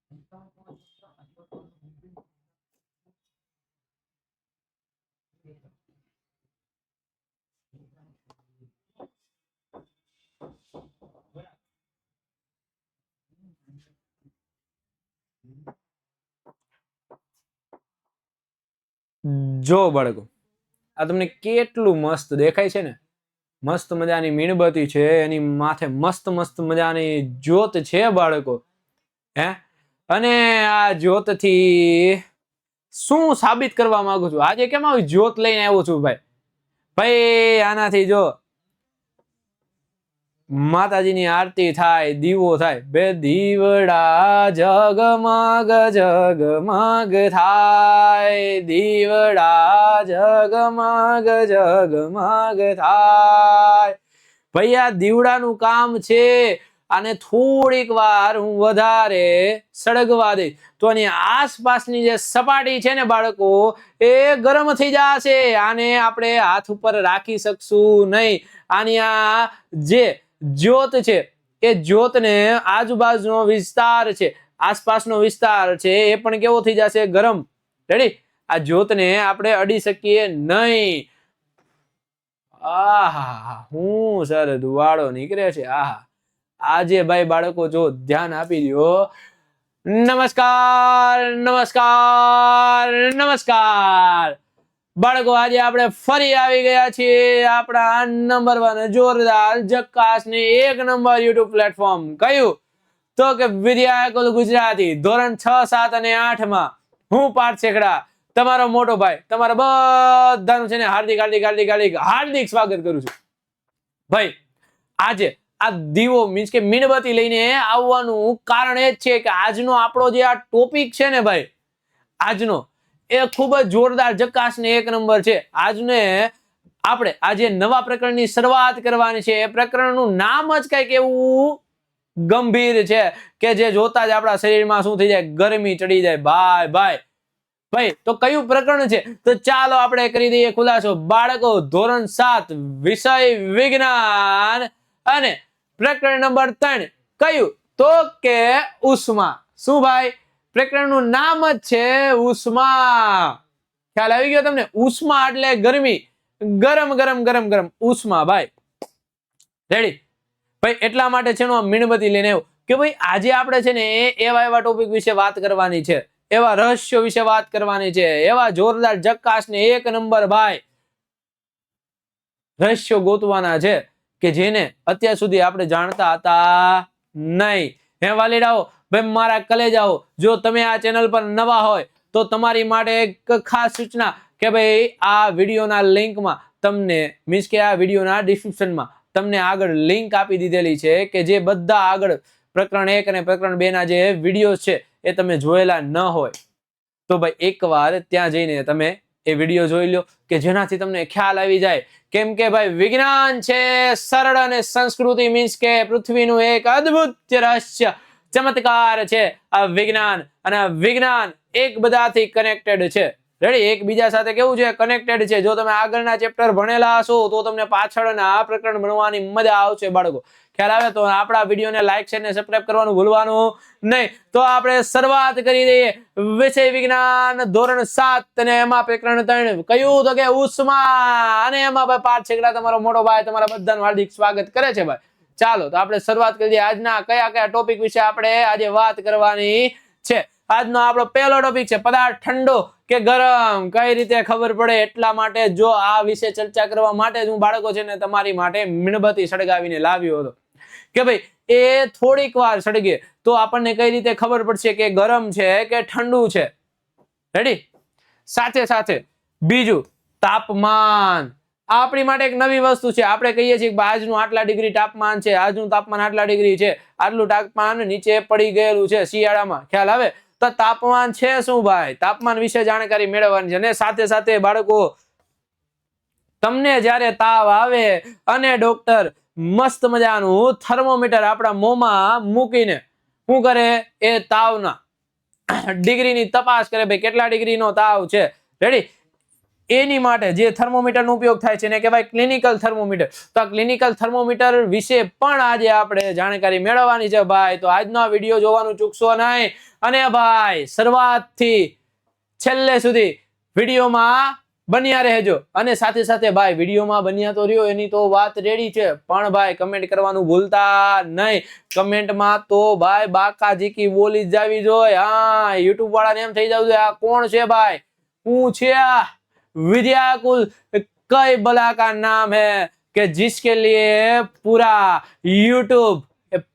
જો બાળકો, આ તમને કેટલું મસ્ત દેખાય છે ને? મસ્ત મજાની મીણબત્તી છે, એની માથે મસ્ત મસ્ત મજાની જ્યોત છે બાળકો. હે, અને આ જ્યોતથી શું સાબિત કરવા માંગુ છું? આજે કેમ આવી જ્યોત લઈને આવ્યો છું ભાઈ? ભાઈ આનાથી જો માતાજીની આરતી થાય, દીવો થાય, બે દીવડા જગમગ જગમગ થાય, દીવડા જગમગ જગમગ થાય. ભાઈ આ દીવડાનું કામ છે. અને થોડીક વાર હું વધારે સળગવા દઈશ તો આની આસપાસની જે સપાટી છે ને બાળકો, એ ગરમ થઈ જશે. આને આપણે હાથ ઉપર રાખી શકશું નહીં. આની આ જે જ્યોત છે એ જ્યોતને આજુબાજુનો વિસ્તાર છે, આસપાસનો વિસ્તાર છે, એ પણ કેવો થઈ જશે? ગરમ. રેડી? આ જ્યોતને આપણે અડી શકીએ નહીં. આહા, હું સર ધુવાળો નીકળે છે. આહા, આજે ભાઈ બાળકો જો ધ્યાન આપી દો. નમસ્કાર નમસ્કાર નમસ્કાર બાળકો, આજે આપણે ફરી આવી ગયા છીએ આપણા નંબર 1 જોરદાર જક્કાસ ને 1 નંબર યુટ્યુબ પ્લેટફોર્મ. કયું? તો કે વિદ્યાકુલ ગુજરાતી ધોરણ 6, 7 અને 8 માં હું પાર્થ શેખડા, તમારો મોટો ભાઈ, તમારા બધાનું છે ને હાર્દિક હાર્દિક હાર્દિક હાર્દિક હાર્દિક સ્વાગત કરું છું. ભાઈ આજે આ દીવો મીન્સ કે મીણબત્તી લઈને આવવાનું કારણ એ જ છે કે આજનો આપણો જે આ ટોપિક છે ને ભાઈ, આજનો એ ખૂબ જ જોરદાર જક્કાસ ને 1 નંબર છે. આજને આપણે આજે નવા પ્રકરણની શરૂઆત કરવાની છે. એ પ્રકરણનું નામ જ કંઈક એવું ગંભીર છે કે જે જોતા જ આપણા શરીરમાં શું થઈ જાય? ગરમી ચડી જાય. ભાઈ ભાઈ ભાઈ તો કયું પ્રકરણ છે? તો ચાલો આપણે કરી દઈએ ખુલાસો. બાળકો, ધોરણ 7 વિષય વિજ્ઞાન અને પ્રકરણ નંબર 3 કયું? તો કે ઉષ્મા. શું ભાઈ? પ્રકરણનું નામ જ છે ઉષ્મા. ખ્યાલ આવી ગયો તમને? ઉષ્મા એટલે ગરમી, ગરમ ગરમ ગરમ ગરમ ઉષ્મા. ભાઈ રેડી? ભાઈ એટલા માટે છે મીણબત્તી લઈને આવ્યો કે ભાઈ આજે આપણે છે ને એવા એવા ટોપિક વિશે વાત કરવાની છે, એવા રહસ્યો વિશે વાત કરવાની છે, એવા જોરદાર જક્કાસ ને 1 નંબર ભાઈ રહસ્યો ગોતવાના છે કે જેને અત્યાર સુધી આપણે જાણતા હતા નહીં. હે વાલીડાઓ, ભાઈ મારા કલેજાઓ, જો તમે આ ચેનલ પર નવા હોય તો તમારી માટે એક ખાસ સૂચના કે ભાઈ આ વિડીયોના લિંકમાં તમને મીન્સ કે આ વિડીયોના ડિસ્ક્રિપ્શનમાં તમને આગળ લિંક આપી દીધેલી છે કે જે બધા આગળ પ્રકરણ 1 અને પ્રકરણ 2 ના જે વિડીયો છે એ તમે જોયેલા ન હોય તો ભાઈ એકવાર ત્યાં જઈને તમે એ વિડીયો જોઈ લો કે જેનાથી તમને ખ્યાલ આવી જાય. કેમ કે ભાઈ વિજ્ઞાન છે સરળ અને સંસ્કૃતિ મીન્સ કે પૃથ્વીનું એક અદ્ભુત રહસ્ય ચમત્કાર છે આ વિજ્ઞાન. અને આ વિજ્ઞાન એક બધાથી કનેક્ટેડ છે. રેડી? એકબીજા સાથે કેવું છે? કનેક્ટેડ છે. જો તમે આગળના ચેપ્ટર ભણેલા હશો તો તમને પાછળના આ પ્રકરણ ભણવાની મજા આવશે બાળકો. ખ્યાલ આવે તો આપણા વિડીયોને લાઈક શેર ને સબસ્ક્રાઇબ કરવાનું ભૂલવાનું નહીં. તો આપણે શરૂઆત કરી દઈએ. વિષય વિજ્ઞાન ધોરણ 7 અને એમાં પ્રકરણ 3 કયું? તો કે ઉષ્મા. અને એમાં ભાઈ પાર્થ શેખડા તમારો મોટો ભાઈ તમારા બધાનું હાર્દિક સ્વાગત કરે છે ભાઈ. ચાલો તો આપણે શરૂઆત કરી દઈએ. આજના કયા કયા ટોપિક વિશે આપણે આજે વાત કરવાની છે? આજનો આપણો પહેલો ટોપિક છે પદાર્થ ઠંડો કે ગરમ કઈ રીતે ખબર પડે. એટલા માટે જો આ વિશે ચર્ચા કરવા માટે જ હું બાળકો છે ને તમારી માટે મીણબત્તી સળગાવીને લાવ્યો હતો કે ભાઈ એ થોડીક વાર સળગે તો આપણને કઈ રીતે ખબર પડશે કે ગરમ છે કે ઠંડુ છે. રેડી? સાથે સાથે બીજું તાપમાન. આપણી માટે એક નવી વસ્તુ છે. આપણે કહીએ છીએ કે આજનું આટલા ડિગ્રી તાપમાન છે, આજનું તાપમાન આટલા ડિગ્રી છે, આટલું તાપમાન નીચે પડી ગયેલું છે શિયાળામાં. ખ્યાલ આવે? તો તાપમાન છે શું ભાઈ? તાપમાન વિશે જાણકારી મેળવવાની છે. અને સાથે સાથે બાળકો તમને જ્યારે તાવ આવે અને ડોક્ટર મસ્ત મજાનું થર્મોમીટર આપણા મોંમાં મૂકીને શું કરે? એ તાવના ડિગ્રીની તપાસ કરે. ભાઈ કેટલા ડિગ્રીનો તાવ છે. રેડી? એની માટે જે થર્મોમીટરનો ઉપયોગ થાય છે એને કહેવાય ક્લિનિકલ થર્મોમીટર. તો આ ક્લિનિકલ થર્મોમીટર વિશે પણ આજે આપણે જાણકારી મેળવવાની છે ભાઈ. તો આજનો આ વિડીયો જોવાનું ચૂકશો નહીં. અને ભાઈ શરૂઆતથી છેલ્લે સુધી વિડીયોમાં બન્યા રહેજો. અને સાથે સાથે ભાઈ વિડીયોમાં બન્યા તો રહ્યો એની તો વાત રેડી છે, પણ ભાઈ કમેન્ટ કરવાનું ભૂલતા નહીં. કમેન્ટમાં તો ભાઈ બાકાજીકી બોલી જ જાવી જોઈએ. હા, યુટ્યુબ વાળાને એમ થઈ જવું જોઈએ આ કોણ છે ભાઈ, હું છે આ विद्याकुल कई बला का नाम है कि जिसके लिए पूरा YouTube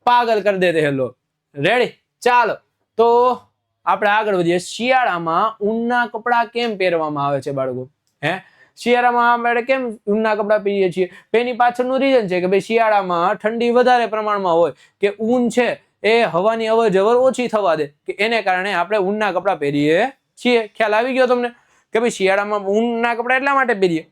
पागल कर देते हैं लोग. रेडी? ચાલો તો આપણે આગળ વધીએ. શિયાળામાં ઊનના કપડા કેમ પહેરવામાં આવે છે બાળકો? શિયાળામાં આપણે કેમ ઊનના કપડા પહેરીએ છીએ? એની પાછળનું રીઝન છે કે ભાઈ શિયાળામાં ઠંડી વધારે પ્રમાણમાં હોય કે ઊન છે એ હવાની અવર જવર ઓછી થવા દે કે એને કારણે આપણે ઊનના કપડા પહેરીએ છીએ. ખ્યાલ આવી ગયો તમને કે ભાઈ શિયાળામાં ઊનના કપડા એટલા માટે પહેરીએ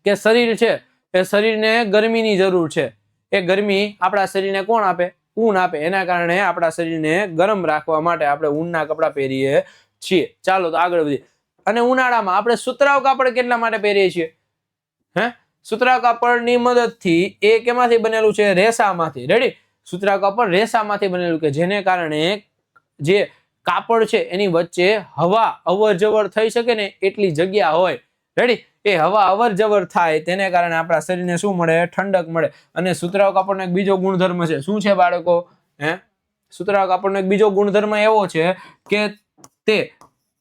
કે શરીર છે એ શરીરને ગરમીની જરૂર છે. એ ગરમી આપણા શરીરને કોણ આપે? ઊન આપે. એના કારણે આપણા શરીરને ગરમ રાખવા માટે આપણે ઊનના કપડા પહેરીએ છીએ. ચાલો તો આગળ વધીએ. અને ઉનાળામાં આપણે સુતરાઉ કાપડ કેટલા માટે પહેરીએ છીએ? સુતરાઉ કાપડની મદદથી એ કેમાંથી બનેલું છે? રેસામાંથી. રેડી? સુતરાઉ કાપડ રેસામાંથી બનેલું કે જેને કારણે જે કાપડ છે એની વચ્ચે હવા અવર જવર થઈ શકે ને એટલી જગ્યા હોય. રેડી? એ હવા અવર જવર થાય તેને કારણે આપણા શરીરને શું મળે? ઠંડક મળે. અને સુતરાઉ કાપડનો એક બીજો ગુણધર્મ છે. શું છે બાળકો? સુતરાઉ કાપડનો એક બીજો ગુણધર્મ એવો છે કે તે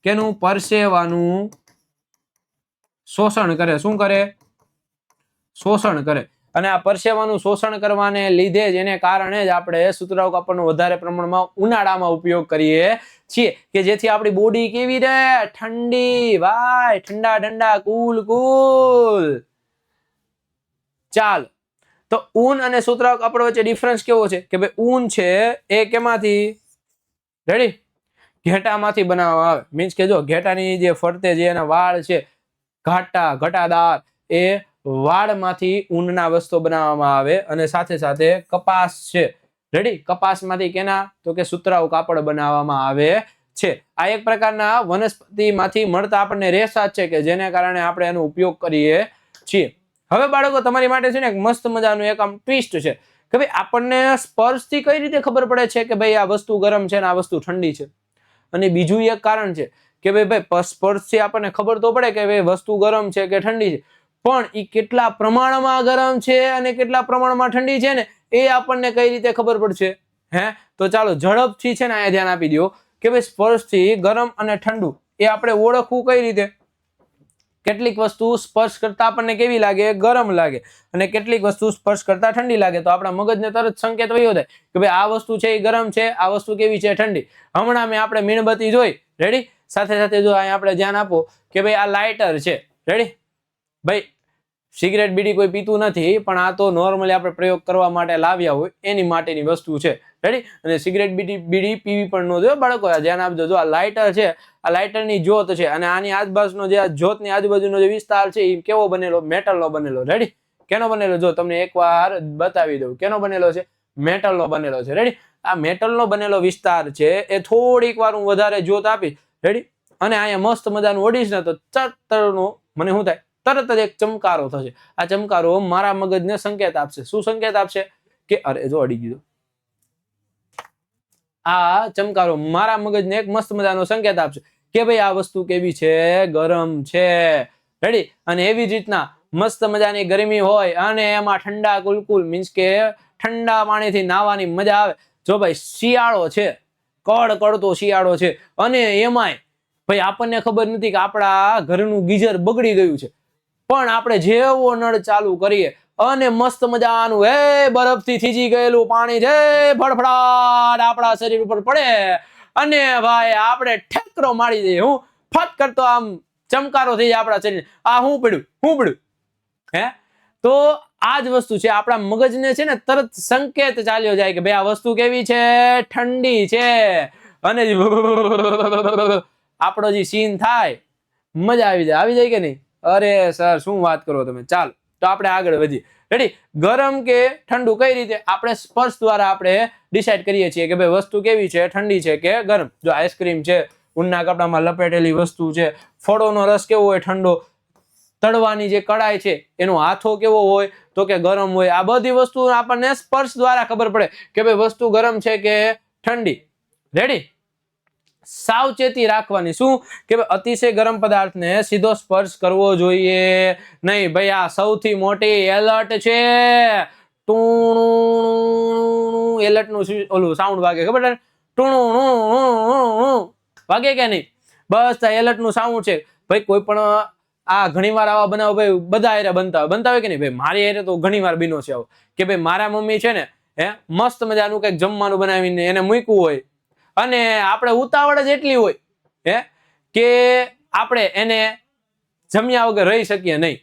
કેનું પરસેવાનું શોષણ કરે. શું કરે? શોષણ કરે. અને આ પરસેવાનું શોષણ કરવાને લીધે જ એને કારણે જ આપણે સુતરાઉ કાપડનો વધારે પ્રમાણમાં ઉનાળામાં ઉપયોગ કરીએ છીએ કે જેથી આપણી બોડી કેવી રહે? ઠંડી. ભાઈ ઠંડા ઠંડા કુલ કુલ. ચાલો તો ઊન અને સુતરાઉ કાપડ વચ્ચે ડિફરન્સ કેવો છે કે ભાઈ ઊન છે એ કેમાંથી? રેડી? ઘેટામાંથી બનાવવામાં આવે. મીન્સ કે જો ઘેટાની જે ફરતે જે એના વાળ છે ઘટાદાર એ વાળમાંથી ઊનના વસ્ત્રો બનાવવામાં આવે. અને સાથે સાથે કપાસ છે. રેડી? કપાસમાંથી કેના? તો કે સુતરાઉ કાપડ બનાવવામાં આવે છે. આ એક પ્રકારના વનસ્પતિમાંથી મળતા આપણને રેસા છે કે જેને કારણે આપણે એનો ઉપયોગ કરીએ છીએ. હવે બાળકો તમારી માટે છે ને એક મસ્ત મજાનું એક આમ ટ્વિસ્ટ છે કે ભાઈ આપણને સ્પર્શથી કઈ રીતે ખબર પડે છે કે ભાઈ આ વસ્તુ ગરમ છે ને આ વસ્તુ ઠંડી છે? અને બીજું એક કારણ છે કે ભાઈ સ્પર્શથી આપણને ખબર તો પડે કે ભાઈ વસ્તુ ગરમ છે કે ઠંડી છે, પણ એ કેટલા પ્રમાણમાં ગરમ છે અને કેટલા પ્રમાણમાં ઠંડી છે ને એ આપણને કઈ રીતે ખબર પડશે? તો ચાલો ઝડપથી છે ને અહીંયા ધ્યાન આપી દો કે ભાઈ સ્પર્શથી ગરમ અને ઠંડુ એ આપણે ઓળખવું કઈ રીતે? કેટલીક વસ્તુ સ્પર્શ કરતા આપણને કેવી લાગે? ગરમ લાગે. અને કેટલીક વસ્તુ સ્પર્શ કરતા ઠંડી લાગે. તો આપણા મગજને તરત સંકેત વયો થાય કે ભાઈ આ વસ્તુ છે એ ગરમ છે, આ વસ્તુ કેવી છે? ઠંડી. હમણાં મેં આપણે મીણબત્તી જોઈ. રેડી? સાથે સાથે જો અહીંયા આપણે ધ્યાન આપો કે ભાઈ આ લાઇટર છે. રેડી? ભાઈ સિગરેટ બીડી કોઈ પીતું નથી, પણ આ તો નોર્મલી આપણે પ્રયોગ કરવા માટે લાવ્યા હોય એની માટેની વસ્તુ છે. રેડી? અને સિગરેટ બીડી પીવી પણ ન જોઈએ બાળકો. ધ્યાન આપજો. જો આ લાઇટર છે, આ લાઇટરની જ્યોત છે અને આની આજુબાજુનો જે જ્યોતની આજુબાજુનો જે વિસ્તાર છે એ કેવો બનેલો? મેટલનો બનેલો. રેડી? કેનો બનેલો? જો તમને એકવાર બતાવી દઉં. કેનો બનેલો છે? મેટલનો બનેલો છે. રેડી? આ મેટલનો બનેલો વિસ્તાર છે એ થોડીક વાર હું વધારે જ્યોત આપીશ. રેડી? અને અહીંયા મસ્ત મજાનું ઓડીશ ને તો ચટનો મને શું થાય? તરત જ એક ચમકારો થશે. આ ચમકારો મારા મગજને સંકેત આપશે. શું સંકેત આપશે? કે અરે જો અડી ગયો. આ ચમકારો મારા મગજને એક મસ્ત મજાનો સંકેત આપશે કે ભાઈ આ વસ્તુ કેવી છે? ગરમ છે. રેડી? અને એવી જ રીતના મસ્ત મજાની ગરમી હોય અને એમાં ઠંડા કુલકુલ મીન્સ કે ઠંડા પાણીથી નાહવાની મજા આવે. જો ભાઈ શિયાળો છે, કડકડતો શિયાળો છે અને એમાંય ભાઈ આપણને ખબર નથી કે આપણા ઘરનું ગીઝર બગડી ગયું છે, પણ આપણે જેવો નળ ચાલુ કરીએ અને મસ્ત મજાનું બરફથી થીજી ગયેલું પાણી છે ફડફડાટ આપણા શરીર ઉપર પડે અને ભાઈ આપણે ઠેકરો મારી દઈએ. હું ફટ કરતો આમ ચમકારો થઈ જાય આપણા શરીર. આ શું પડ્યું? શું પડ્યું? તો આ જ વસ્તુ છે. આપણા મગજને છે ને તરત સંકેત ચાલ્યો જાય કે ભાઈ આ વસ્તુ કેવી છે? ઠંડી છે. અને આપણો જે સીન થાય મજા આવી જાય કે નહીં? અરે સર શું વાત કરો તમે. ચાલો તો આપણે આગળ વધીએ. રેડી? ગરમ કે ઠંડુ કઈ રીતે? આપણે સ્પર્શ દ્વારા આપણે ડિસાઈડ કરીએ છીએ કે ભાઈ વસ્તુ કેવી છે? ઠંડી છે કે ગરમ. જો આઈસ્ક્રીમ છે, ઊનના કપડામાં લપેટેલી વસ્તુ છે, ફળોનો રસ કેવો હોય? ઠંડો. તળવાની જે કડાઈ છે એનો હાથો કેવો હોય તો કે ગરમ હોય. આ બધી વસ્તુ આપણને સ્પર્શ દ્વારા ખબર પડે કે ભાઈ વસ્તુ ગરમ છે કે ઠંડી. રેડી? સાવચેતી રાખવાની. શું કે અતિશય ગરમ પદાર્થને સીધો સ્પર્શ કરવો જોઈએ નહીં. ભાઈ આ સૌથી મોટી એલર્ટ છે. એલર્ટ નું ઓલું સાઉન્ડ વાગે ખબર છે? વાગે કે નહીં? બસ આ એલર્ટ નું સાઉન્ડ છે. ભાઈ કોઈ પણ આ ઘણીવાર આવા બનાવ ભાઈ બધા હારે બનતા હોય કે નહીં? ભાઈ મારી હારે તો ઘણીવાર બન્યો છે આવો કે ભાઈ મારા મમ્મી છે ને મસ્ત મજાનું કંઈક જમવાનું બનાવીને એને મૂક્યું હોય અને આપણે ઉતાવળ જ એટલી હોય કે આપણે એને જમ્યા વગર રહી શકીએ નહીં.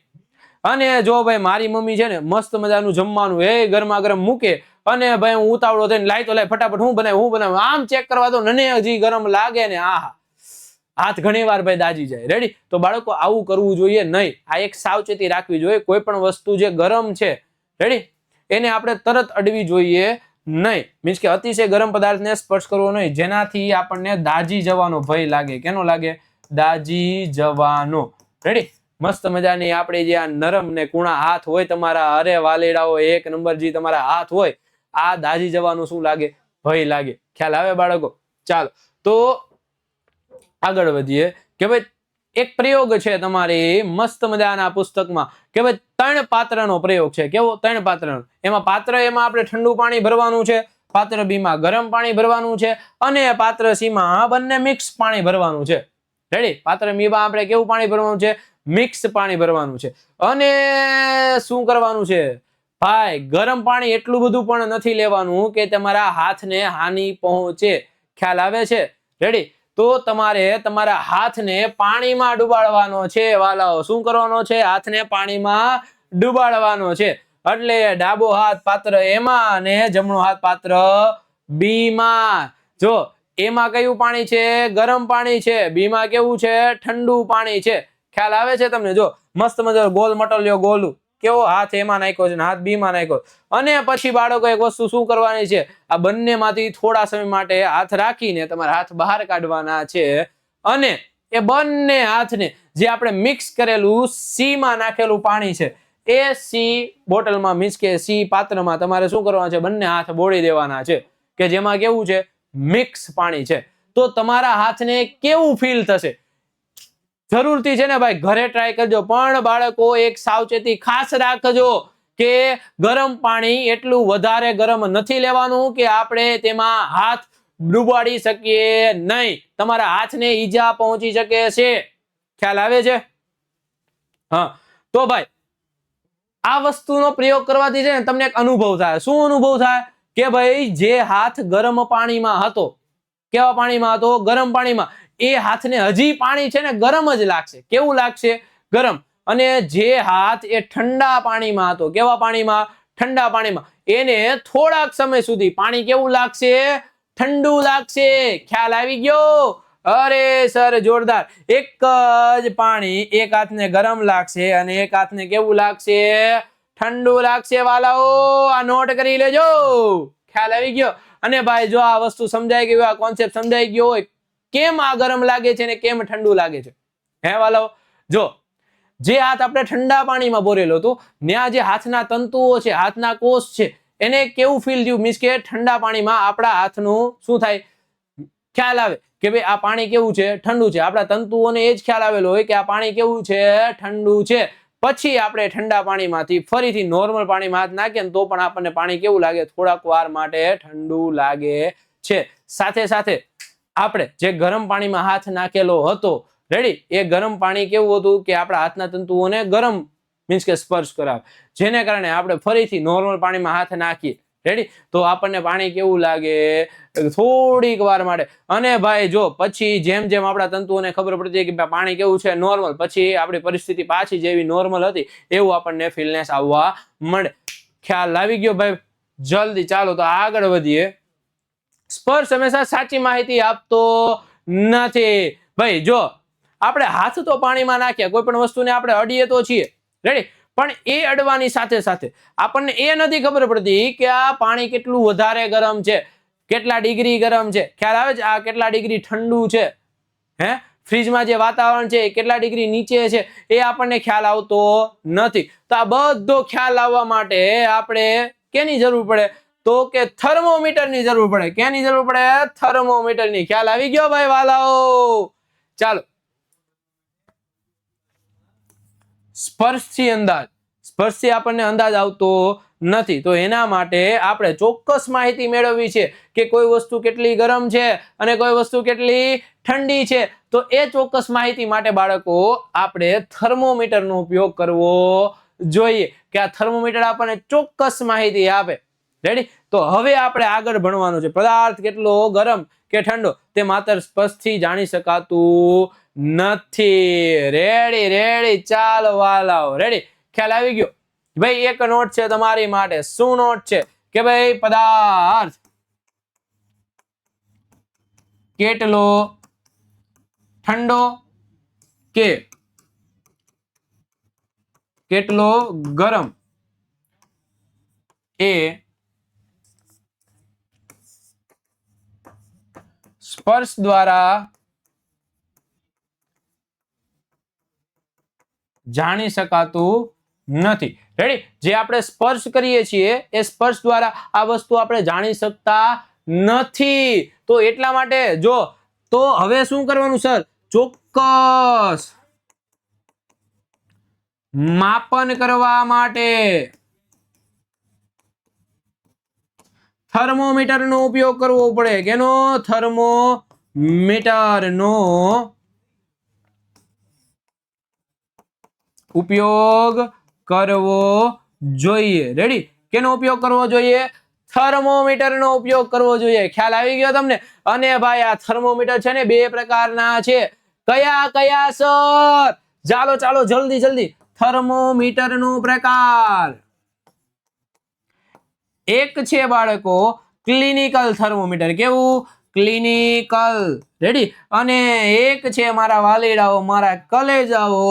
અને જો ભાઈ મારી મમ્મી છે ને મસ્ત મજાનું જમવાનું ગરમા ગરમ મૂકે અને ભાઈ હું ઉતાવળો થઈને લાય તો લાય ફટાફટ હું બનાવું આમ ચેક કરવા દો નને હજી ગરમ લાગે ને આહા હાથ ઘણીવાર ભાઈ દાજી જાય. રેડી? તો બાળકો આવું કરવું જોઈએ નહીં. આ એક સાવચેતી રાખવી જોઈએ. કોઈ પણ વસ્તુ જે ગરમ છે રેડી એને આપણે તરત અડવી જોઈએ નહીં. મીન્સ કે અતિશય ગરમ પદાર્થને સ્પર્શ કરવો નહીં જેનાથી આપણને દાજી જવાનો ભય લાગે. કેનો લાગે? દાજી જવાનો. રેડી? મસ્ત મજાની આપણે જે આ નરમ ને કુણા હાથ હોય તમારા, અરે વાલેડાઓ એક નંબર જે તમારા હાથ હોય આ દાજી જવાનું શું લાગે? ભય લાગે. ખ્યાલ આવે બાળકો? ચાલો તો આગળ વધીએ કે ભાઈ એક પ્રયોગ છે તમારી મસ્ત મજાના પુસ્તકમાં કે ભાઈ 3 પાત્રનો પ્રયોગ છે. કેવો? 3 પાત્રનો. એમાં પાત્ર એમાં આપણે ઠંડુ પાણી ભરવાનું છે, પાત્ર બી માં ગરમ પાણી ભરવાનું છે અને પાત્ર સી માં બંને મિક્સ પાણી ભરવાનું છે. રેડી? પાત્ર બી માં આપણે કેવું પાણી ભરવાનું છે? મિક્સ પાણી ભરવાનું છે. અને શું કરવાનું છે ભાઈ? ગરમ પાણી એટલું બધું પણ નથી લેવાનું કે તમારા હાથને હાનિ પહોંચે. ખ્યાલ આવે છે? રેડી? તો તમારે તમારા હાથને પાણીમાં ડુબાડવાનો છે વાલાઓ. શું કરવાનો છે? હાથને પાણીમાં ડુબાડવાનો છે. એટલે ડાબો હાથ પાત્ર એમાં અને જમણો હાથ પાત્ર બી માં. જો એમાં કયું પાણી છે? ગરમ પાણી છે. બી માં કેવું છે? ઠંડુ પાણી છે. ખ્યાલ આવે છે તમને? જો મસ્ત મજા ગોલ મટલ્યો ગોલું કેવો હાથ એમાં નાખ્યો છે ને હાથ બી માં નાખ્યો. અને પછી બાળકો એક વસ્તુ શું કરવાની છે? આ બંનેમાંથી થોડા સમય માટે હાથ રાખીને તમારા હાથ બહાર કાઢવાના છે અને એ બંને હાથને જે આપણે મિક્સ કરેલું સી માં નાખેલું પાણી છે એ સી બોટલમાં મીન્સ કે સી પાત્રમાં તમારે શું કરવાનું છે? બંને હાથ બોળી દેવાના છે કે જેમાં કેવું છે? મિક્સ પાણી છે. તો તમારા હાથને કેવું ફીલ થશે? જરૂરથી છે ને ભાઈ ઘરે ટ્રાય કરજો. પણ બાળકો એક સાવચેતી ખાસ રાખજો કે ગરમ પાણી એટલું વધારે ગરમ નથી લેવાનું કે આપણે તેમાં હાથ ડુબાડી શકીએ નહીં. તમારા હાથને ઈજા પહોંચી શકે છે. ખ્યાલ આવે છે? હા. તો ભાઈ આ વસ્તુનો પ્રયોગ કરવાથી છે ને તમને એક અનુભવ થાય. શું અનુભવ થાય? કે ભાઈ જે હાથ ગરમ પાણીમાં હતો, કેવા પાણીમાં હતો? ગરમ પાણીમાં. એ હાથને હજી પાણી છે ને ગરમ જ લાગશે. કેવું લાગશે? ગરમ. અને જે હાથ એ ઠંડા પાણીમાં હતો, કેવા પાણીમાં? ઠંડા પાણીમાં, એને થોડાક સમય સુધી પાણી કેવું લાગશે? ઠંડુ લાગશે. ખ્યાલ આવી ગયો? અરે સર જોરદાર. એક જ પાણી એક હાથને ગરમ લાગશે અને એક હાથને કેવું લાગશે? ઠંડુ લાગશે વાલાઓ. આ નોટ કરી લેજો. ખ્યાલ આવી ગયો? અને ભાઈ જો આ વસ્તુ સમજાઈ ગઈ, આ કોન્સેપ્ટ સમજાઈ ગયો હોય કેમ આ ગરમ લાગે છે ને કેમ ઠંડુ લાગે છે હે વાલાઓ? જો જે હાથ આપણે ઠંડા પાણીમાં બોરેલો હતો ત્યાં જે હાથના તંતુઓ છે, હાથના કોષ છે, એને કેવું ફીલ થયું? મીન્સ કે ઠંડા પાણીમાં આપણા હાથનું શું થાય? ખ્યાલ આવે કે ભાઈ આ પાણી કેવું છે? ઠંડુ છે. આપણા તંતુઓને એ જ ખ્યાલ આવેલો હોય કે આ પાણી કેવું છે? ઠંડુ છે. પછી આપણે ઠંડા પાણીમાંથી ફરીથી નોર્મલ પાણીમાં હાથ નાખીએ ને તો પણ આપણને પાણી કેવું લાગે? થોડાક વાર માટે ઠંડુ લાગે છે. સાથે સાથે આપણે જે ગરમ પાણીમાં હાથ નાખેલો હતો રેડી એ ગરમ પાણી કેવું હતું કે આપણા હાથના તંતુઓને ગરમ મીન્સ કે સ્પર્શ કરાવે, જેને કારણે આપણે ફરીથી નોર્મલ પાણીમાં હાથ નાખીએ રેડી તો આપણને પાણી કેવું લાગે? થોડીક વાર માટે. અને ભાઈ જો પછી જેમ જેમ આપણા તંતુઓને ખબર પડતી કે પાણી કેવું છે? નોર્મલ. પછી આપણી પરિસ્થિતિ પાછી જેવી નોર્મલ હતી એવું આપણને ફીલનેસ આવવા મળે. ખ્યાલ આવી ગયો ભાઈ? જલ્દી ચાલો તો આગળ વધીએ. સ્પર્શ હંમેશા સાચી માહિતી આપતો નથી. ભાઈ જો આપણે હાથ તો પાણીમાં નાખ્યા, કોઈ પણ વસ્તુને આપણે અડીએ તો છીએ રેડી, પણ એ અડવાની સાથે સાથે આપણને એ નથી ખબર પડતી કે આ પાણી કેટલું વધારે ગરમ છે, કેટલા ડિગ્રી ગરમ છે. ખ્યાલ આવે છે? આ કેટલા ડિગ્રી ઠંડુ છે. ફ્રીજમાં જે વાતાવરણ છે એ કેટલા ડિગ્રી નીચે છે એ આપણને ખ્યાલ આવતો નથી. તો આ બધો ખ્યાલ આવવા માટે આપણે કેની જરૂર પડે? તો કે થર્મોમીટરની જરૂર પડે. કેની જરૂર પડે? થર્મોમીટરની. ખ્યાલ આવી ગયો ભાઈ વાલાઓ? ચાલો, સ્પર્શથી અંદાજ. સ્પર્શથી આપણને અંદાજ આવતો નથી, તો એના માટે આપણે ચોક્કસ માહિતી મેળવવી છે કે કોઈ વસ્તુ કેટલી ગરમ છે અને કોઈ વસ્તુ કેટલી ઠંડી છે. તો એ ચોક્કસ માહિતી માટે બાળકો આપણે થર્મોમીટરનો ઉપયોગ કરવો જોઈએ કે આ થર્મોમીટર આપણને ચોક્કસ માહિતી આપે. રેડી? તો હવે આપણે આગળ ભણવાનું છે. પદાર્થ કેટલો ગરમ કે ઠંડો તે માત્ર સ્પર્શથી જાણી શકાતું નથી. Ready ready? ચાલો વાલાઓ, રેડી? ખ્યાલ આવી ગયો ભાઈ? એક નોટ છે તમારી માટે. શું નોટ છે? કે ભાઈ પદાર્થ કેટલો ઠંડો કે કેટલો ગરમ એ સ્પર્શ દ્વારા જાણી શકાતું નથી. રેડી? જે આપણે સ્પર્શ કરીએ છીએ એ સ્પર્શ દ્વારા આ વસ્તુ આપણે જાણી શકતા નથી. તો એટલા માટે જો, તો હવે શું કરવાનું સર? ચોક્કસ માપન કરવા માટે થર્મોમીટરનો ઉપયોગ કરવો પડે. કેનો? થર્મોમીટરનો ઉપયોગ કરવો જોઈએ. રેડી? કેનો ઉપયોગ કરવો જોઈએ? થર્મોમીટરનો ઉપયોગ કરવો જોઈએ. ખ્યાલ આવી ગયો તમને? અને ભાઈ આ થર્મોમીટર છે ને બે પ્રકારના છે. કયા કયા સર? ચાલો ચાલો જલ્દી જલ્દી. થર્મોમીટરનો પ્રકાર એક છે બાળકો ક્લિનિકલ થર્મોમીટર. કેવું? ક્લિનિકલ. રેડી? અને એક છે મારા વાલીડાઓ, મારા કલેજાઓ,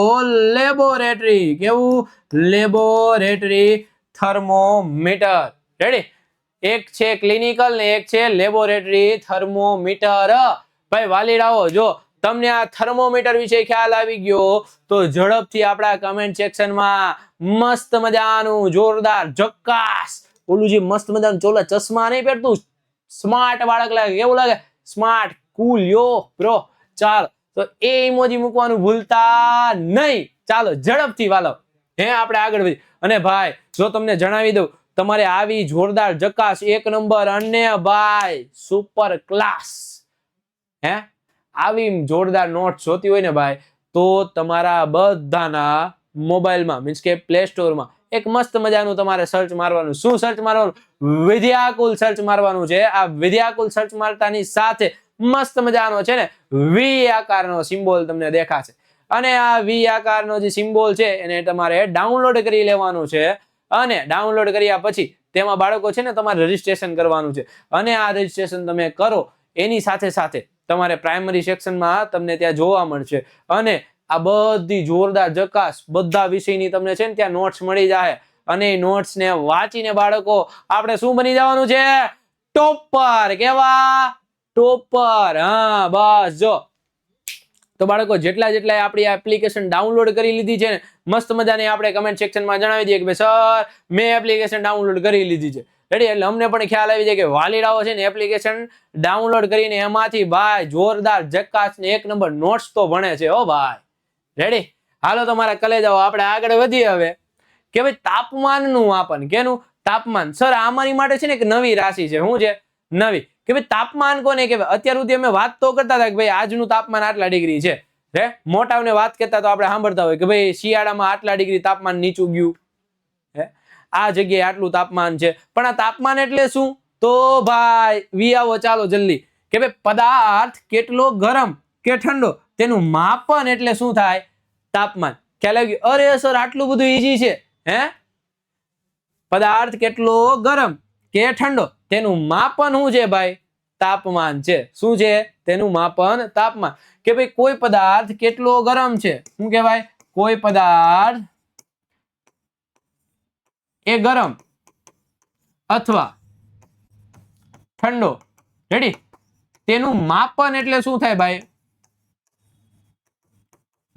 લેબોરેટરી. કેવું? Laboratory thermometer. રેડી? એક છે ક્લિનિકલ ને એક છે લેબોરેટરી થર્મોમીટર. ભાઈ વાલીડાઓ, જો તમને આ થર્મોમીટર વિશે ખ્યાલ આવી ગયો તો ઝડપથી આપણા કમેન્ટ સેક્શનમાં મસ્ત મજાનું જોરદાર જક્કાસ ઓલું જે મસ્ત મજાનું ચોલા ચશ્મા નહીં પહેરતું, સ્માર્ટ બાળક લાગે. કેવું લાગે? સ્માર્ટ, કુલ, યો બ્રો. ચાલો, તો એ ઇમોજી મૂકવાનું ભૂલતા નહીં. ચાલો ઝડપથી વાલો, હે આપણે આગળ વધી. અને ભાઈ જો તમને જણાવી દઉં, તમારે આવી જોરદાર જકાસ એક નંબર અને ભાઈ સુપર ક્લાસ હે આવી જોરદાર નોટ જોતી હોય ને ભાઈ, તો તમારા બધાના મોબાઈલમાં મીન્સ કે પ્લે સ્ટોરમાં એક મસ્ત મજાનું તમારે સર્ચ મારવાનું. શું સર્ચ મારવાનું? વિદ્યાકુલ સર્ચ મારવાનું છે. આ વિદ્યાકુલ સર્ચ મારતાની સાથે મસ્ત મજાનો છે ને વી આકારનો સિમ્બોલ તમને દેખાશે. અને આ વી આકારનો જે સિમ્બોલ છે એને તમારે ડાઉનલોડ કરી લેવાનું છે. અને ડાઉનલોડ કર્યા પછી તેમાં બાળકો છે ને તમારે રજીસ્ટ્રેશન કરવાનું છે. અને આ રજીસ્ટ્રેશન તમે કરો એની સાથે સાથે તમારે પ્રાઇમરી સેક્શનમાં તમને ત્યાં જોવા મળશે. અને આ બધી જોરદાર જકાસ બધા વિષયની તમને છે ને ત્યાં નોટ્સ મળી જાય. અને નોટ્સ ને વાંચીને બાળકો આપણે શું બની જવાનું છે? ટોપર. કેવા? ટોપર. હા બસ જો, તો બાળકો જેટલા જેટલા આપણી એપ્લિકેશન ડાઉનલોડ કરી લીધી છે ને મસ્ત મજાની આપણે કમેન્ટ સેક્શનમાં જણાવી દઈએ કે ભાઈ સર મેં એપ્લિકેશન ડાઉનલોડ કરી લીધી છે. રેડી? એટલે અમને પણ ખ્યાલ આવી જાય કે વાલીડાઓ છે ને એપ્લિકેશન ડાઉનલોડ કરીને એમાંથી ભાઈ જોરદાર જકાસ ને એક નંબર નોટ્સ તો ભણે છે. હો ભાઈ રેડી? હાલો તમારા કલેજાઓ આપણે આગળ વધીએ હવે કે ભાઈ તાપમાનનું માપન. કેનું? તાપમાન. સર અમારી માટે છે ને એક નવી રાશિ છે. શું છે? નવી. કે ભાઈ તાપમાન કોને કહેવાય? અત્યાર સુધી અમે વાત તો કરતા હતા કે ભાઈ આજનું તાપમાન આટલા ડિગ્રી છે. હે મોટાઓને વાત કરતા તો આપણે સાંભળતા હોય કે ભાઈ શિયાળામાં આટલા ડિગ્રી તાપમાન નીચું ગયું, હે આ જગ્યાએ આટલું તાપમાન છે. પણ આ તાપમાન એટલે શું? તો ભાઈ વી આવો ચાલો જલ્દી કે ભાઈ પદાર્થ કેટલો ગરમ કે ઠંડો તેનું માપન એટલે શું થાય? તાપમાન. ખ્યાલ આવી ગયો? અરે સર આટલું બધું ઈઝી છે. હે પદાર્થ કેટલો ગરમ કે ઠંડો તેનું માપન શું છે ભાઈ? તાપમાન છે. શું છે? તેનું માપન તાપમાન. કે ભાઈ કોઈ પદાર્થ કેટલો ગરમ છે, શું કહેવાય? કોઈ પદાર્થ એ ગરમ અથવા ઠંડો. રેડી? તેનું માપન એટલે શું થાય ભાઈ?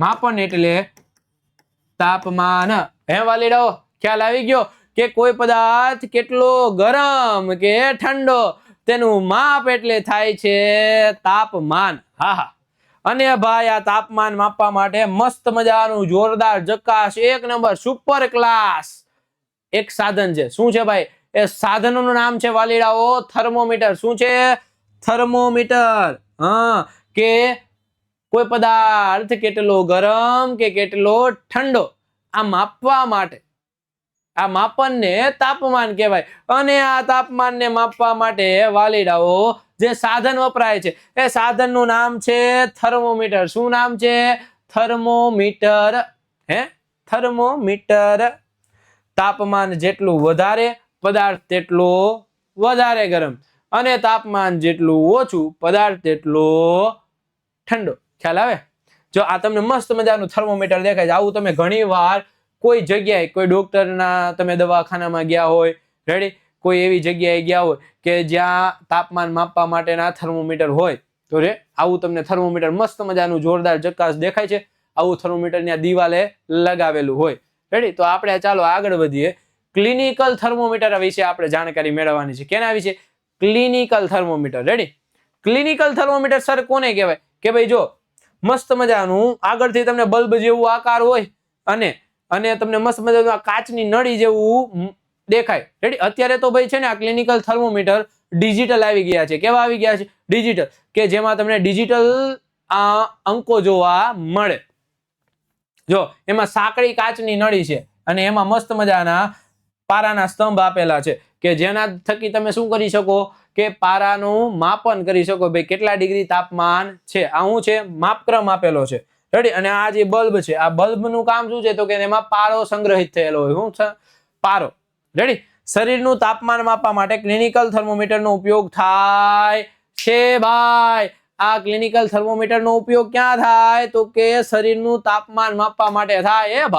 માપન એટલે તાપમાન। હે વાલીડાઓ ખ્યાલ આવી ગયો કે કોઈ પદાર્થ કેટલો ગરમ કે ઠંડો તેનું માપ એટલે થાય છે તાપમાન। હા હા। અને ભાઈ આ તાપમાન માપવા માટે મસ્ત મજાનું જોરદાર જકાશ એક નંબર સુપર ક્લાસ એક સાધન છે। શું છે ભાઈ? એ સાધનનું નામ છે વાલીડાઓ થર્મોમીટર। શું છે? થર્મોમીટર। હા, કે કોઈ પદાર્થ કેટલો ગરમ કે કેટલો ઠંડો આ માપવા માટે આ માપનને તાપમાન કહેવાય। અને આ તાપમાનને માપવા માટે વાલીડાઓ જે સાધન વપરાય છે એ સાધનનું નામ છે થર્મોમીટર। શું નામ છે? થર્મોમીટર। હે થર્મોમીટર। તાપમાન જેટલું વધારે પદાર્થ તેટલો વધારે ગરમ અને તાપમાન જેટલું ઓછું પદાર્થ તેટલો ઠંડો। ખ્યાલ આવે? જો આ તમને મસ્ત મજાનું થર્મોમીટર દેખાય છે, આવું તમે ઘણી વાર કોઈ જગ્યાએ કોઈ ડોક્ટરના તમે દવાખાનામાં ગયા હોય, રેડી, કોઈ એવી જગ્યાએ ગયા હોય કે જ્યાં તાપમાન માપવા માટેના થર્મોમીટર હોય તો રે આવું તમને થર્મોમીટર મસ્ત મજાનું જોરદાર જકાસ દેખાય છે। આવું થર્મોમીટર ત્યાં દિવાલે લગાવેલું હોય, રેડી। તો આપણે ચાલો આગળ વધીએ। ક્લિનિકલ થર્મોમીટર વિશે આપણે જાણકારી મેળવવાની છે। કેના વિશે? Clinical thermometer, ready. Clinical thermometer sir કોને કહેવાય? કે ભાઈ જો મસ્ત મજાનું આગળથી તમને બલ્બ જેવું આકાર હોય અને તમને મસ્ત મજાનું કાચની નળી જેવું દેખાય, રેડી। અત્યારે તો ભાઈ છે ને આ ક્લિનિકલ થર્મોમીટર ડિજિટલ આવી ગયા છે। કેવા આવી ગયા છે? ડિજિટલ, કે જેમાં તમને ડિજિટલ અંકો જોવા મળે। જો એમાં સાંકડી કાચની નળી છે અને એમાં મસ્ત મજાના પારાના સ્તંભ આપેલા છે કે જેના થકી તમે શું કરી શકો કે પારાનું માપન કરી શકો, ભાઈ કેટલા ડિગ્રી તાપમાન છે। આ શું છે? માપક્રમ આપેલો છે, રેડી। અને આ જે બલ્બ છે આ બલ્બનું કામ શું છે? તો કે એમાં પારો સંગ્રહિત થયેલો હોય। શું છે? પારો, રેડી। શરીરનું તાપમાન માપવા માટે ક્લિનિકલ થર્મોમીટરનો ઉપયોગ થાય છે ભાઈ। આ ક્લિનિકલ થર્મોમીટરનો ઉપયોગ ક્યાં થાય? તો કે શરીરનું તાપમાન માપવા માટે થાય।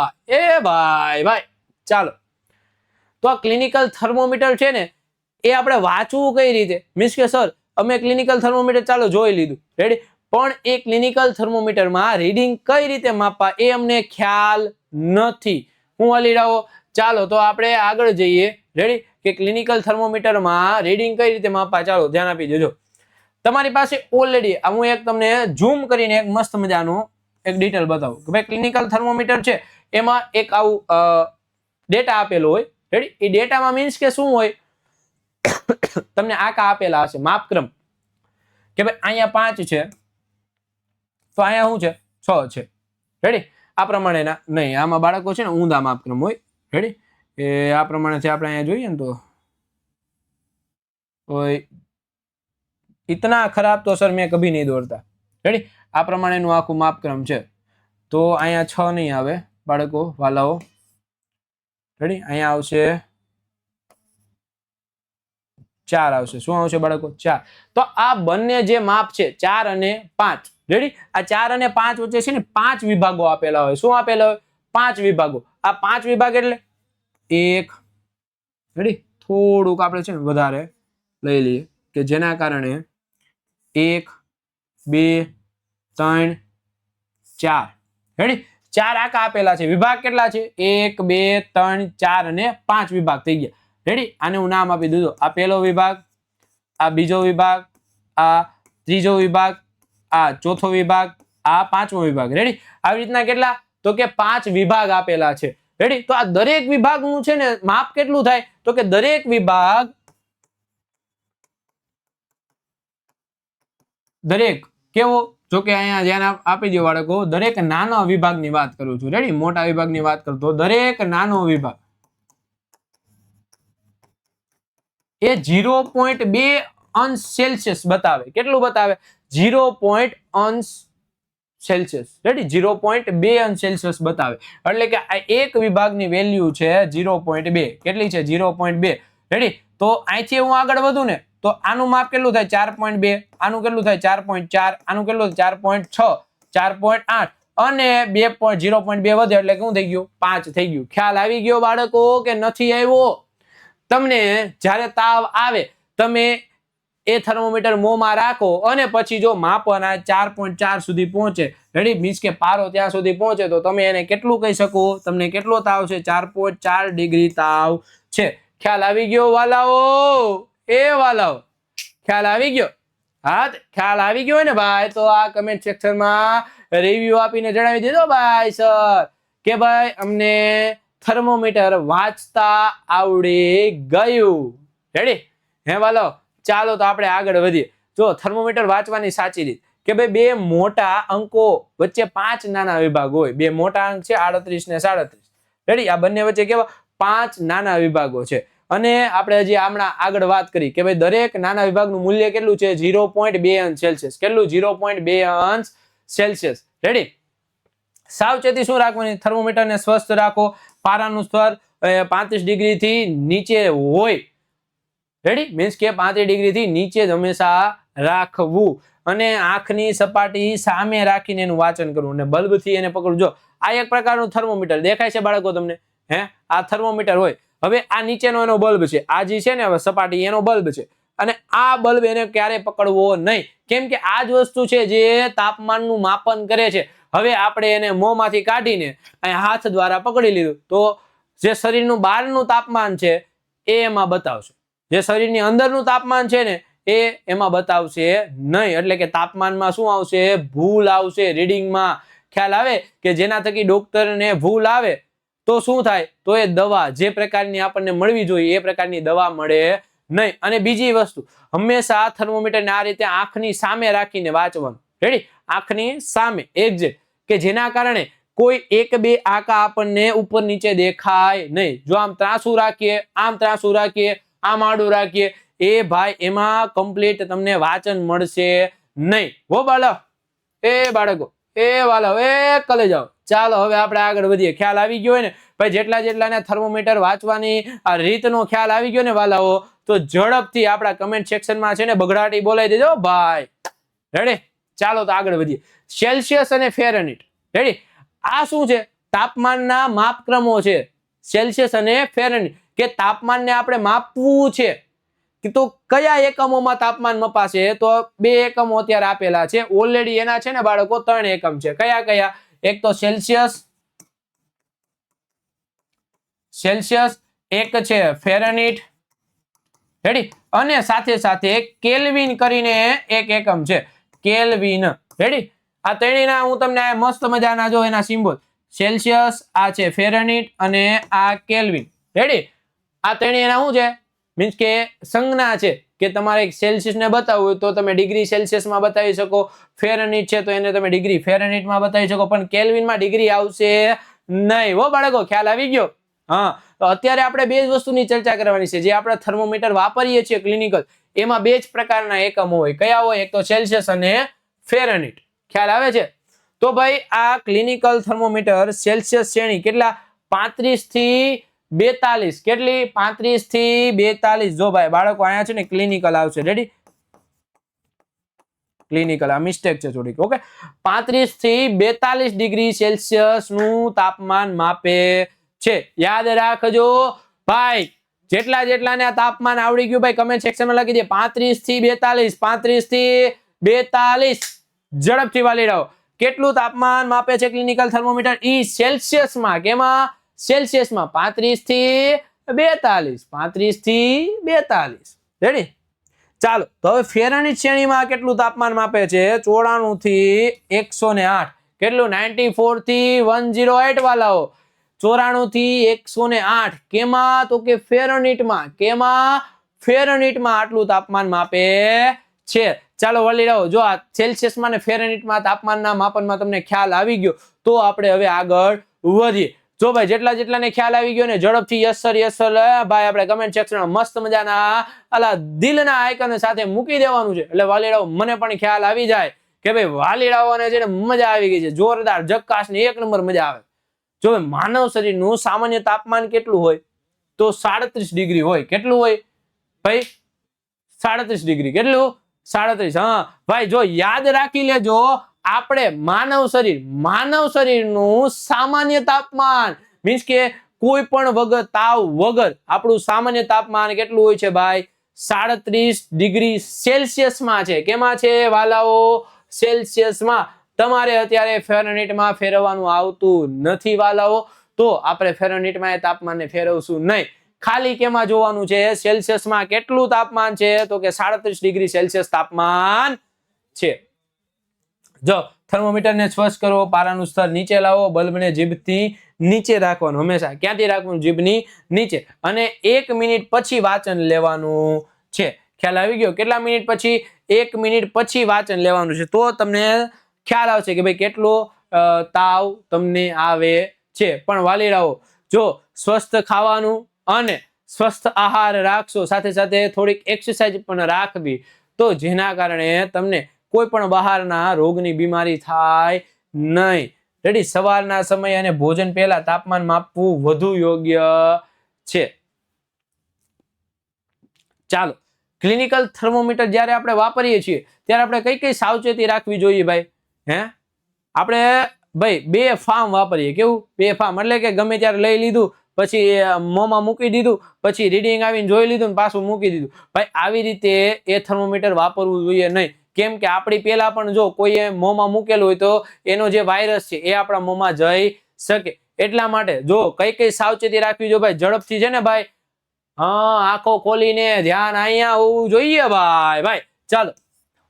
ભાઈ ચાલો, તો આ ક્લિનિકલ થર્મોમીટર છે ને એ આપણે વાંચવું કઈ રીતે? મીન્સ કે સર અમે ક્લિનિકલ થર્મોમીટર ચાલો જોઈ લીધું, રેડી, પણ એ ક્લિનિકલ થર્મોમીટરમાં રીડિંગ કઈ રીતે માપવા એ અમને ખ્યાલ નથી। હું વાલીડાઓ ચાલો તો આપણે આગળ જઈએ, રેડી, કે ક્લિનિકલ થર્મોમીટરમાં રીડિંગ કઈ રીતે માપવા ચાલો ધ્યાન આપી દેજો। તમારી પાસે ઓલરેડી હું એક તમને ઝૂમ કરીને એક મસ્ત મજાનું એક ડિટેલ બતાવું કે ભાઈ ક્લિનિકલ થર્મોમીટર છે એમાં એક આવું ડેટા આપેલો હોય, રેડી। એ ડેટામાં મીન્સ કે શું હોય? તમને આકા આપેલા હશે માપક્રમ કે ભાઈ અહીંયા 5 છે તો અહીંયા શું છે? 6 છે, રેડી। આ પ્રમાણેના નહીં, આમાં બાળકો છે ને ઊંધા માપક્રમ હોય, રેડી। એ આ પ્રમાણેથી આપણે અહીંયા જોઈએ ને તો इतना खराब तो सर मैं कभी नहीं दौड़ता, रेडी। आ प्रमाणेનું આખું માપક્રમ છે તો અહીંયા 6 નહીં આવે બાળકો વાલાઓ, રેડી। અહીંયા આવશે 4 આવશે। શું આવશે બાળકો? 4। તો આ બંને જે માપ છે 4 અને 5, રેડી, આ 4 અને 5 વચ્ચે છે ને 5 વિભાગો આપેલા હોય। શું આપેલા હોય? 5 વિભાગો। આ 5 વિભાગ એટલે 1, રેડી, થોડુંક આપણે છે ને વધારે લઈ લઈએ કે જેના કારણે 1, 2, 3, 4, રેડી, 4 આકા આપેલા છે। વિભાગ કેટલા છે? 1, 2, 3, 4 અને 5 વિભાગ થઈ ગયા, રેડી। આને હું નામ આપી દીધું, આ પહેલો વિભાગ, આ બીજો વિભાગ, આ ત્રીજો વિભાગ, આ ચોથો વિભાગ, આ પાંચમો વિભાગ, રેડી। આવી રીતના કેટલા? તો કે 5 વિભાગ આપેલા છે, રેડી। તો આ દરેક વિભાગનું છે ને માપ કેટલું થાય? તો કે દરેક વિભાગ, દરેક કેવો? જો કે અહીંયા ધ્યાન આપી દો બાળકો, દરેક નાના વિભાગની વાત કરું છું, રેડી। મોટા વિભાગની વાત કરતો દરેક નાનો વિભાગ એ 0.2 અંશ સેલ્સિયસ બતાવે। કેટલું બતાવે? 0. અંશ સેલ્સિયસ, રેડી, 0.2 અંશ સેલ્સિયસ બતાવે। એટલે કે આ એક વિભાગની વેલ્યુ છે 0.2। કેટલી છે? 0.2, રેડી। તો અહીંથી હું આગળ વધું ને તો આનું માપ કેટલું થાય? 4.2। આનું કેટલું થાય? 4.4। આનું કેટલું થાય? 4.6, 4.8 અને 0.2 વધે એટલે શું થઈ ગયું? 5 થઈ ગયું। ખ્યાલ આવી ગયો બાળકો કે નથી આવ્યો? તમને જ્યારે તાવ આવે તમે એ થર્મોમીટર મોંમાં રાખો અને પછી જો માપન આ 4.4 સુધી પહોંચે, રેડી, મીન્સ કે પારો ત્યાં સુધી પહોંચે તો તમે એને કેટલું કહી શકો, તમને કેટલો તાવ છે, 4.4 ડિગ્રી તાવ છે. ખ્યાલ આવી ગયો વાલાઓ? એ વાલાઓ ખ્યાલ આવી ગયો? હા, ખ્યાલ આવી ગયો ને ભાઈ? તો આ કમેન્ટ સેક્શનમાં રિવ્યુ આપીને જણાવી દેજો ભાઈ સર કે ભાઈ અમને થર્મોમીટર વાંચતા આવડી ગયું. રેડી? હે વાલો, ચાલો તો આપણે આગળ વધીએ. જો થર્મોમીટર વાંચવાની સાચી રીત કે ભાઈ બે મોટા અંકો વચ્ચે 5 નાના વિભાગ હોય. બે મોટા અંક છે 38 ને 37. રેડી? આ બંને વચ્ચે કેવા 5 નાના વિભાગો છે. અને આપણે હજી હમણાં આગળ વાત કરી કે ભાઈ દરેક નાના વિભાગનું મૂલ્ય કેટલું છે? 0.2 અંશ સેલ્સિયસ. કેટલું? 0.2 અંશ સેલ્સિયસ. રેડી? સાવચેતી શું રાખવાની? થર્મોમીટરને સ્વસ્થ રાખો. પારાનું સ્તર 35 ડિગ્રી થી નીચે હોય. રેડી? મીન્સ કે 35 ડિગ્રી થી નીચે જ હંમેશા રાખવું. અને આંખની સપાટી સામે રાખીને એનું વાંચન કરવું. અને બલ્બથી એને પકડવું. જો આ એક પ્રકારનું થર્મોમીટર દેખાય છે બાળકો તમને? હે, આ થર્મોમીટર હોય. હવે આ નીચેનો એનો બલ્બ છે, આ જે છે ને સપાટી એનો બલ્બ છે. અને આ બલ્બ એને ક્યારે પકડવો નહીં, કેમ કે આ જ વસ્તુ છે જે તાપમાનનું માપન કરે છે. હવે આપણે એને મોંમાંથી કાઢીને અહીંયા હાથ દ્વારા પકડી લીધું તો જે શરીરનું બહારનું તાપમાન છે એ એમાં બતાવશે, જે શરીરની અંદરનું તાપમાન છે ને એ એમાં બતાવશે નહીં. એટલે કે તાપમાનમાં શું આવશે? ભૂલ આવશે રીડિંગમાં. ખ્યાલ આવે કે જેના થકી ડોક્ટરને ભૂલ આવે તો શું થાય? તો એ દવા જે પ્રકારની આપણને મળવી જોઈએ એ પ્રકારની દવા મળે નહીં. અને બીજી વસ્તુ, હંમેશા થર્મોમીટરને આ રીતે આંખની સામે રાખીને વાંચવાનું. રેડી? આંખની સામે એક્ઝેક્ટ, કે જેના કારણે કોઈ એક બે આંકા આપણને ઉપર નીચે દેખાય નહીં. જો આમ ત્રાસું રાખીએ, આમ ત્રાસું રાખીએ, આમ આડું રાખીએ, એ ભાઈ એમાં કમ્પ્લીટ તમને વાંચન મળશે નહીં. હો બાળક, એ બાળકો, એ વાલો, એ કલે જાઓ. ચાલો હવે આપણે આગળ વધીએ. ખ્યાલ આવી ગયો હોય ને ભાઈ? જેટલાને થર્મોમીટર વાંચવાની આ રીતનો ખ્યાલ આવી ગયો ને વાલાઓ, તો ઝડપથી આપણા કમેન્ટ સેક્શનમાં છે ને બગડાટી બોલાવી દેજો ભાઈ. રેડી? ચાલો તો આગળ વધીએ. સેલ્સિયસ અને ફેરનહીટ. રેડી? આ શું છે? તાપમાનના માપક્રમો છે. સેલ્સિયસ અને ફેરનહીટ, કે તાપમાનને આપણે માપવું છે તો કયા એકમોમાં તાપમાન મપાશે? તો 2 એકમો અત્યારે આપેલા છે ઓલરેડી. એના છે ને બાળકો 3 એકમ છે. કયા કયા? એક તો સેલ્સિયસ, એક છે ફેરનહીટ. રેડી? અને સાથે સાથે કેલ્વિન કરીને એક એકમ છે, કેલ્વિન. રેડી? આ ત્રણેયના હું તમને મસ્ત મજાના જો એના સિમ્બોલ, સેલ્સિયસ, આ છે ફેરનહીટ અને આ કેલ્વિન. રેડી? આ ત્રણેયના શું છે? મીન્સ કે સંજ્ઞા છે કે તમારે સેલ્સિયસ ને બતાવવું હોય તો તમે ડિગ્રી સેલ્સિયસમાં બતાવી શકો. ફેરનહીટ છે તો એને તમે ડિગ્રી ફેરનહીટમાં બતાવી શકો, પણ કેલ્વિનમાં ડિગ્રી આવશે નહીં. હો બાળકો, ખ્યાલ આવી ગયો? હા, તો અત્યારે આપણે બે જ વસ્તુની ચર્ચા કરવાની છે. જે આપણે થર્મોમીટર વાપરીએ છીએ ક્લિનિકલ, એમાં બે જ પ્રકારના એકમો હોય. કયા હોય? એક તો સેલ્સિયસ અને ફેરનહીટ. ખ્યાલ આવે છે? તો ભાઈ આ ક્લિનિકલ થર્મોમીટર સેલ્સિયસ શ્રેણી કેટલા? 35 થી 42. કેટલી? 35 થી 42. જો ભાઈ બાળકો અહીંયા છે ને ક્લિનિકલ આવશે. રેડી? ક્લિનિકલ, આ મિસ્ટેક છે થોડીક. ઓકે, 35 થી 42 ડિગ્રી સેલ્સિયસ નું તાપમાન માપે છે. યાદ રાખજો ભાઈ. જેટલાને આ તાપમાન આવડી ગયું ભાઈ કમેન્ટ સેક્શનમાં લખી દે 35 થી 42. 35 થી 42 ઝડપથી વાલી રહો. કેટલું તાપમાન માપે છે ક્લિનિકલ થર્મોમીટર? ઈ સેલ્સિયસમાં. કેમાં? સેલ્સિયસમાં. 35 થી 42. 35 થી 42. રેડી? ચાલો તો હવે ફેરનહીટ શ્રેણીમાં કેટલું તાપમાન માપે છે? 94 થી 108. કેટલું? 94 થી 108 વાલાઓ. 94 થી 108. કેમાં? તો કે ફેરનહીટમાં. કેમાં? ફેરનહીટમાં આટલું તાપમાન માપે છે. ચાલો વળી રહો. જો આ સેલ્સિયસમાં ને ફેરનહીટમાં તાપમાનના માપનમાં તમને ખ્યાલ આવી ગયો તો આપણે હવે આગળ વધીએ. જો ભાઈ જેટલાને ખ્યાલ આવી ગયો ને ઝડપથી યસ સર ભાઈ આપણે કમેન્ટ સેક્શનમાં મસ્ત મજાના અલા દિલના આઇકન સાથે મૂકી દેવાનું છે. એટલે વાલીડાઓ મને પણ ખ્યાલ આવી જાય કે ભાઈ વાલીડાઓને છે ને મજા આવી ગઈ છે. જોરદાર, જક્કાસ ને એક નંબર મજા આવે. જો માનવ શરીરનું સામાન્ય તાપમાન કેટલું હોય? તો 37 ડિગ્રી હોય. કેટલું હોય ભાઈ? 37 ડિગ્રી. કેટલું? 37. હા ભાઈ, જો યાદ રાખી લેજો, આપણે માનવ શરીરનું સામાન્ય તાપમાન મીન્સ કે કોઈ પણ વગર તાવ વગર આપણું સામાન્ય તાપમાન કેટલું હોય છે ભાઈ? 37°C છે. કેમાં છે વાલાઓ? સેલ્સિયસમાં. તમારે અત્યારે ફેરનહીટમાં ફેરવવાનું આવતું નથી વાલાઓ, તો આપણે ફેરનહીટમાં એ તાપમાનને ફેરવશું નહીં. ખાલી કેમાં જોવાનું છે? સેલ્સિયસમાં કેટલું તાપમાન છે? તો કે 37°C તાપમાન છે. જો થર્મોમીટરને સ્પર્શ કરો, પારાનું સ્તર નીચે લાવો, બલ્બને જીભથી નીચે રાખવાનું. હંમેશા ક્યાંથી રાખવાનું? જીભની નીચે. અને 1 મિનિટ પછી વાંચન લેવાનું છે. ખ્યાલ આવી ગયો? કેટલા મિનિટ પછી? 1 મિનિટ પછી વાંચન લેવાનું છે. તો તમને ખ્યાલ આવશે કે ભાઈ કેટલો તાવ તમને આવે છે. પણ વાલીડાઓ, જો સ્વસ્થ ખાવાનું અને સ્વસ્થ આહાર રાખશો, સાથે સાથે થોડીક એક્સરસાઇઝ પણ રાખવી, તો જેના કારણે તમને કોઈ પણ બહારના રોગની બીમારી થાય નહીં. રેડી? સવારના સમય અને ભોજન પહેલા તાપમાન માપવું વધુ યોગ્ય છે. ચાલો, ક્લિનિકલ થર્મોમીટર જ્યારે આપણે વાપરીએ છીએ ત્યારે આપણે કઈ કઈ સાવચેતી રાખવી જોઈએ ભાઈ? આપણે ભાઈ 2 ફાર્મ વાપરીએ. કેવું? 2 ફાર્મ એટલે કે ગમે ત્યારે લઈ લીધું, પછી મોંમાં મૂકી દીધું, પછી રીડિંગ આવીને જોઈ લીધું ને પાછું મૂકી દીધું. ભાઈ આવી રીતે એ થર્મોમીટર વાપરવું જોઈએ નહીં. કેમ કે આપણી પેલા પણ જો કોઈએ મોંમાં મૂકેલું હોય તો એનો જે વાયરસ છે એ આપણા મોંમાં જઈ શકે. એટલા માટે જો કઈ સાવચેતી રાખવી જોઈએ ભાઈ? ઝડપથી છે ને ભાઈ, આંખો ખોલીને ધ્યાન અહીંયા હોવું જોઈએ ભાઈ. ચાલો,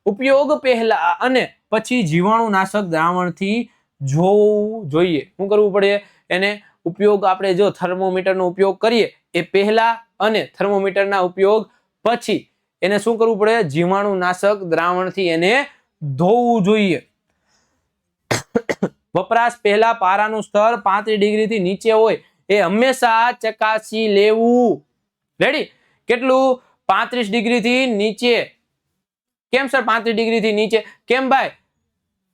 ઉપયોગ પહેલા અને પછી જીવાણુનાશક દ્રાવણથી જોવું જોઈએ. શું કરવું પડે? એને ઉપયોગ આપણે જો થર્મોમીટરનો ઉપયોગ કરીએ એ પહેલા અને થર્મોમીટરના ઉપયોગ પછી એને શું કરવું પડે? જીવાણુનાશક દ્રાવણથી એને ધોવું જોઈએ. વપરાશ પહેલા પારાનું સ્તર 35°થી નીચે હોય એ હંમેશા ચકાસી લેવું. રેડી? કેટલું? 35°થી નીચે. કેમ સર 35°થી નીચે? કેમ ભાઈ?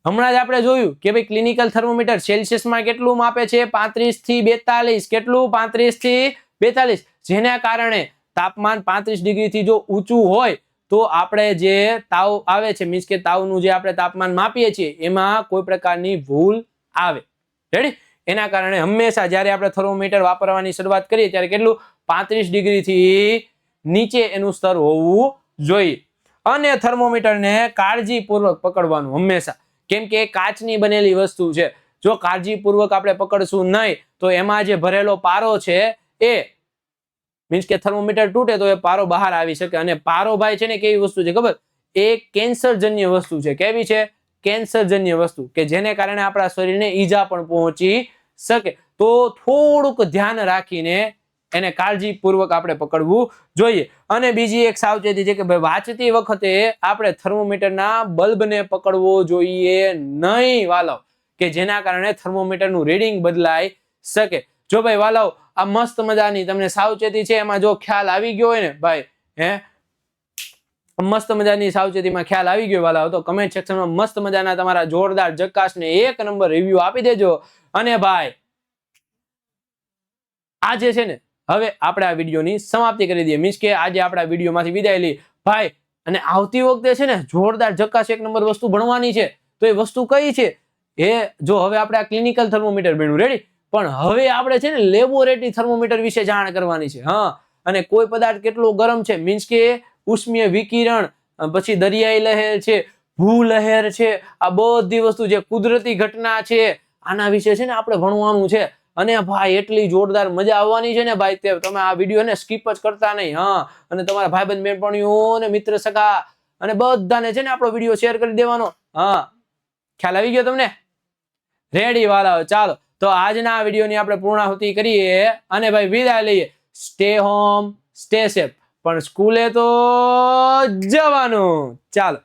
હમણાં જ આપણે જોયું કે ભાઈ ક્લિનિકલ થર્મોમીટર સેલ્સિયસમાં કેટલું માપે છે? 35 થી 42. કેટલું? 35 થી 42. જેના કારણે તાપમાન 35°થી જો ઊંચું હોય તો આપણે જે તાવ આવે છે, મીન્સ કે તાવનું જે આપણે તાપમાન માપીએ છીએ એમાં કોઈ પ્રકારની ભૂલ આવે. રેડી? એના કારણે હંમેશા જ્યારે આપણે થર્મોમીટર વાપરવાની શરૂઆત કરીએ ત્યારે કેટલું? 35°થી નીચે એનું સ્તર હોવું જોઈએ. અને થર્મોમીટરને કાળજીપૂર્વક પકડવાનું હંમેશા. કેમ કે કાચની બનેલી વસ્તુ છે. જો કાળજીપૂર્વક આપણે પકડશું નહીં તો એમાં જે ભરેલો પારો છે એ મીન્સ કે થર્મોમીટર તૂટે તો એ પારો બહાર આવી શકે. અને પારો ભાઈ છે ને કેવી વસ્તુ છે ખબર? એ કેન્સરજન્ય વસ્તુ છે. કેવી છે? કેન્સરજન્ય વસ્તુ, કે જેને કારણે આપણા શરીરને ઈજા પણ પહોંચી શકે. તો થોડુંક ધ્યાન રાખીને એને કાળજીપૂર્વક આપણે પકડવું જોઈએ. અને બીજી એક સાવચેતી છે કે ભાઈ વાંચતી વખતે આપણે થર્મોમીટરના બલ્બને પકડવો જોઈએ નહીં વાલાવ, કે જેના કારણે થર્મોમીટરનું રીડિંગ બદલાઈ શકે. જો ભાઈ વાલાવ આ મસ્ત મજાની તમને સાવચેતી છે, એમાં જો ખ્યાલ આવી ગયો હોય ને ભાઈ, મસ્ત મજાની સાવચેતીમાં ખ્યાલ આવી ગયો વાલાવ, તો કમેન્ટ સેક્શનમાં મસ્ત મજાના તમારા જોરદાર જકાસને 1 નંબર રિવ્યુ આપી દેજો. અને ભાઈ આજે છે ને હવે આપણે આ વિડીયોની સમાપ્તિ કરી દઈએ. મીન્સ કે આજે આપણે આ વિડીયોમાંથી વિદાય લઈએ ભાઈ. અને આવતી વખતે છે ને જોરદાર જકાસ 1 નંબર વસ્તુ ભણવાની છે. તો એ વસ્તુ કઈ છે? એ જો હવે આપણે આ ક્લિનિકલ થર્મોમીટર ભણ્યું, રેડી? પણ હવે આપણે છે ને લેબોરેટરી થર્મોમીટર વિશે જાણ કરવાની છે. અને કોઈ પદાર્થ કેટલો ગરમ છે, મીન્સ કે ઉષ્મીય વિકિરણ, પછી દરિયાઈ લહેર છે, ભૂ લહેર છે, આ બધી વસ્તુ જે કુદરતી ઘટના છે આના વિશે છે ને આપણે ભણવાનું છે. અને ભાઈ એટલી જોરદાર મજા આવવાની છે ને ભાઈ, તમે આ વિડીયોને સ્કીપ જ કરતા નહીં. અને તમારા ભાઈબંધ બહેનપણીઓ ને મિત્ર સખા અને બધાને છે ને આપણો વિડીયો શેર કરી દેવાનો. ખ્યાલ આવી ગયો તમને? રેડી વાળાઓ, ચાલો તો આજના વિડીયોની આપણે પૂર્ણાહુતિ કરીએ અને ભાઈ વિદાય લઈએ. સ્ટે હોમ, સ્ટે સેફ, પણ સ્કૂલે તો જવાનું. ચાલો.